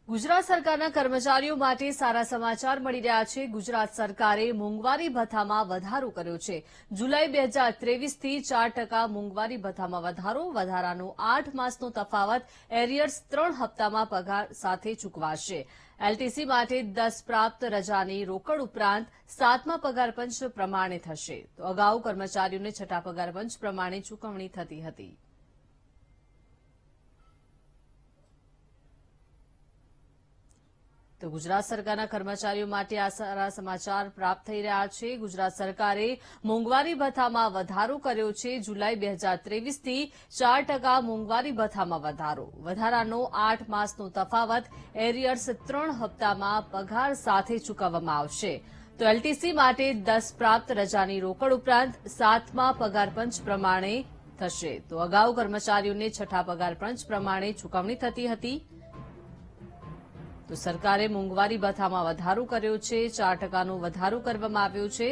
ગુજરાત સરકારના કર્મચારીઓ માટે સારા સમાચાર મળી રહ્યા છે। ગુજરાત સરકારે મોંઘવારી ભથ્થામાં વધારો કર્યો છે। જુલાઈ 2023થી 4% મોંઘવારી ભથ્થામાં વધારો। વધારાનો 8 માસનો તફાવત એરિયર્સ 3 હપ્તામાં પગાર સાથે ચૂકવાશે। એલટીસી માટે 10 પ્રાપ્ત રજાની રોકડ ઉપરાંત 7મા પગાર પંચ પ્રમાણે થશે। તો અગાઉ કર્મચારીઓને 6ઠા પગાર પંચ પ્રમાણે ચૂકવણી થતી હતી। તો ગુજરાત સરકારના કર્મચારીઓ માટે આ સારા સમાચાર પ્રાપ્ત થઈ રહ્યા છે। ગુજરાત સરકારે મોંઘવારી ભથ્થામાં વધારો કર્યો છે। જુલાઈ 2023થી 4% મોંઘવારી ભથ્થામાં વધારો। વધારાનો 8 માસનો તફાવત એરિયર્સ 3 હપ્તામાં પગાર સાથે ચૂકવવામાં આવશે। તો એલટીસી માટે 10 પ્રાપ્ત રજાની રોકડ ઉપરાંત 7મા પગાર પંચ પ્રમાણે થશે। તો અગાઉ કર્મચારીઓને 6ઠા પગાર પંચ પ્રમાણે ચૂકવણી થતી હતી। તો સરકારે મોંઘવારી ભથ્થામાં વધારો કર્યો છે। 4%નો વધારો કરવામાં આવ્યો છે।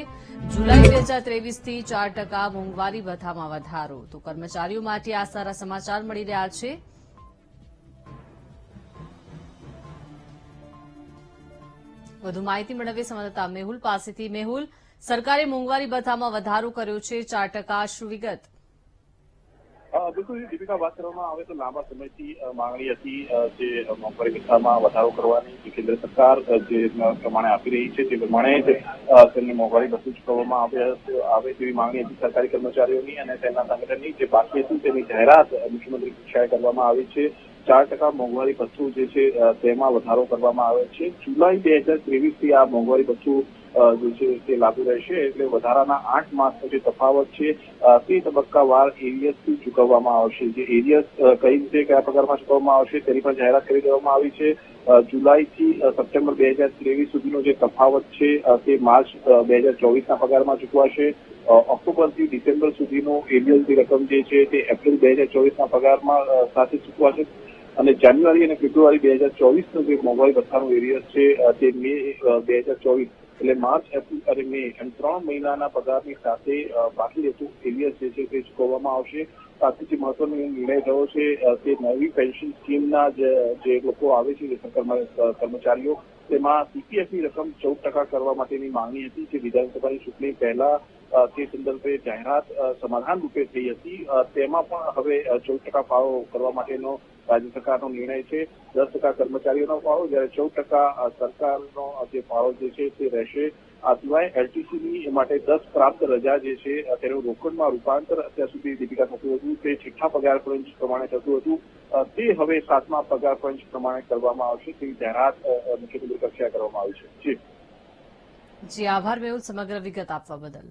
જુલાઈ 2023થી 4% મોંઘવારી ભથ્થામાં વધારો। તો કર્મચારીઓ માટે આ સારા સમાચાર મળી રહ્યા છે। વધુ માહિતી મેળવીએ સંવાદદાતા મેહુલ પાસેથી। મેહુલ, સરકારે મોંઘવારી ભથ્થામાં વધારો કર્યો છે 4%, શું વિગત? બિલકુલ દીપિકા, વાત કરવામાં આવે તો લાંબા સમયથી માંગણી હતી જે મોંઘવારી ભથ્થામાં વધારો કરવાની કેન્દ્ર સરકાર જે પ્રમાણે આપી રહી છે તે પ્રમાણે જ તેમને મોંઘવારી ભથ્થું ચૂકવવામાં આવે તેવી માંગણી હતી સરકારી કર્મચારીઓની અને તેમના સંગઠનની। જે બાકી હતું તેની જાહેરાત મુખ્યમંત્રી કક્ષાએ કરવામાં આવી છે। 4% મોંઘવારી ભથ્થું જે છે તેમાં વધારો કરવામાં આવે છે। જુલાઈ 2023થી આ મોંઘવારી ભથ્થું જે છે તે લાગુ રહેશે। એટલે વધારાના 8 માસનો જે તફાવત છે તે તબક્કાવાર એરિયર્સથી ચૂકવવામાં આવશે। જે એરિયર્સ કઈ રીતે કયા પગારમાં ચૂકવવામાં આવશે તેની પણ જાહેરાત કરી દેવામાં આવી છે। જુલાઈથી સપ્ટેમ્બર 2023 સુધીનો જે તફાવત છે તે માર્ચ 2024ના પગારમાં ચૂકવાશે। ઓક્ટોબરથી ડિસેમ્બર સુધીનો એરિયર્સની રકમ જે છે તે એપ્રિલ 2024ના પગારમાં સાથે ચૂકવાશે અને જાન્યુઆરી અને ફેબ્રુઆરી 2024નો જે મોંઘવારી ભથ્થાનો એરિયર્સ છે તે મે 2024 એટલે માર્ચ, એપ્રિલ અને મે એમ 3 મહિનાના પગારની સાથે બાકી રહેતું એરિયર્સ જે છે તે ચૂકવવામાં આવશે। સાથે જે મહત્વનો નિર્ણય થયો છે તે નવી પેન્શન સ્કીમના જે લોકો આવે છે જે કર્મચારીઓ તેમાં સીપીએફની રકમ 14% કરવા માટેની માંગણી હતી જે વિધાનસભાની ચૂંટણી પહેલા તે સંદર્ભે જાહેરાત સમાધાન રૂપે થઈ હતી। તેમાં પણ હવે 14% ફાળો કરવા માટેનો રાજ્ય સરકારનો નિર્ણય છે। 10% કર્મચારીઓનો ફાળો જ્યારે 14% સરકારનો જે ફાળો જે છે તે રહેશે। આ સિવાય એલટીસીની માટે 10 પ્રાપ્ત રજા જે છે તેનું રોકડમાં રૂપાંતર અત્યાર સુધી દીપિકા થતું હતું તે 6ઠા પગાર પંચ પ્રમાણે થતું હતું તે હવે 7મા પગાર પંચ પ્રમાણે કરવામાં આવશે તેવી જાહેરાત મુખ્યમંત્રી કક્ષાએ કરવામાં આવી છે। જી આભાર મેહુલ સમગ્ર વિગત આપવા બદલ।